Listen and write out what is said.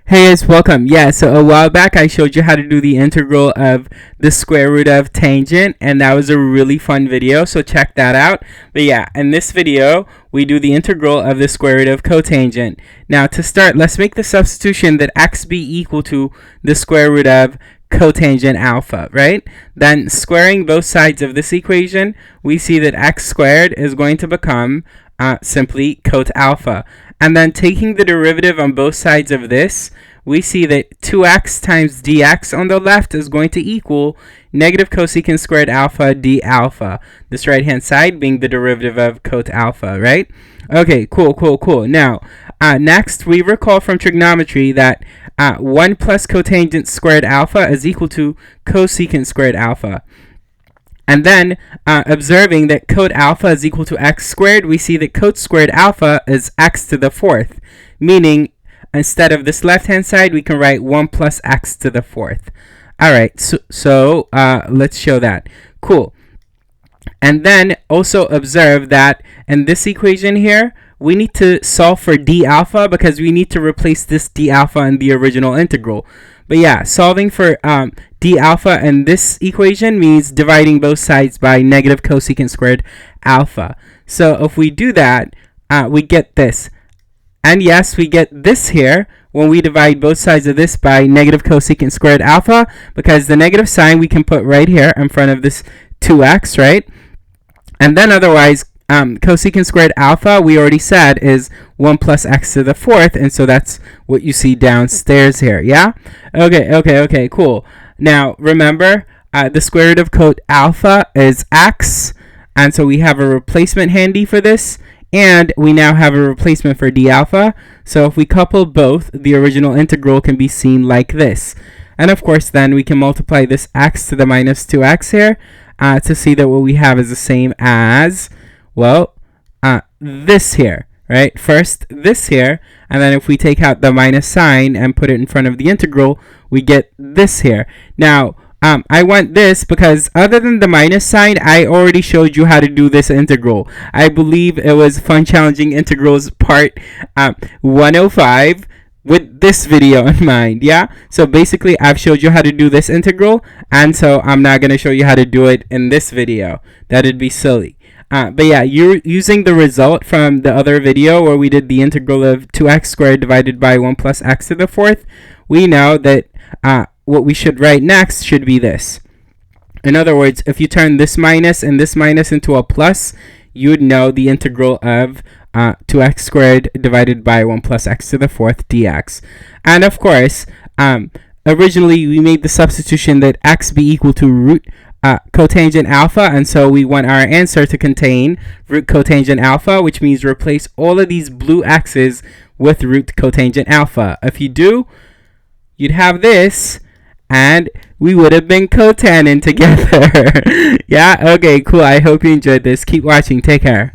Hey guys, welcome. Yeah, so a while back I showed you how to do the integral of the square root of tangent, and that was a really fun video, so check that out. But yeah, in this video, we do the integral of the square root of cotangent. Now to start, let's make the substitution that x be equal to the square root of cotangent alpha, right? Then squaring both sides of this equation, we see that x squared is going to become simply cot alpha. And then taking the derivative on both sides of this, we see that 2x times dx on the left is going to equal negative cosecant squared alpha d alpha. This right hand side being the derivative of cot alpha, right? Okay, cool. Now, next we recall from trigonometry that 1 plus cotangent squared alpha is equal to cosecant squared alpha. And then, observing that cot alpha is equal to x squared, we see that cot squared alpha is x to the fourth, meaning instead of this left-hand side, we can write 1 plus x to the fourth. All right, so let's show that. Cool. And then also observe that in this equation here, we need to solve for d alpha because we need to replace this d alpha in the original integral. But yeah, solving for d alpha in this equation means dividing both sides by negative cosecant squared alpha. So if we do that, we get this. And yes, we get this here when we divide both sides of this by negative cosecant squared alpha, because the negative sign we can put right here in front of this 2x, right? And then otherwise, cosecant squared alpha, we already said, is 1 plus x to the fourth, and so that's what you see downstairs here, yeah? Okay, cool. Now, remember, the square root of cot alpha is x, and so we have a replacement handy for this, and we now have a replacement for d alpha. So if we couple both, the original integral can be seen like this. And of course, then we can multiply this x to the minus 2x here to see that what we have is the same as, well, this here, right? First, this here, and then if we take out the minus sign and put it in front of the integral, we get this here. Now, I want this because other than the minus sign, I already showed you how to do this integral. I believe it was Fun Challenging Integrals part 105 with this video in mind, yeah? So basically, I've showed you how to do this integral, and so I'm not going to show you how to do it in this video. That'd be silly. But yeah, you're using the result from the other video where we did the integral of 2x squared divided by 1 plus x to the fourth. We know that what we should write next should be this. In other words, if you turn this minus and this minus into a plus, you would know the integral of 2x squared divided by 1 plus x to the fourth dx. And of course, originally we made the substitution that x be equal to root cotangent alpha, and so we want our answer to contain root cotangent alpha, which means replace all of these blue x's with root cotangent alpha. If you do, you'd have this, and we would have been cotaning together. Yeah, okay, cool. I hope you enjoyed this. Keep watching. Take care.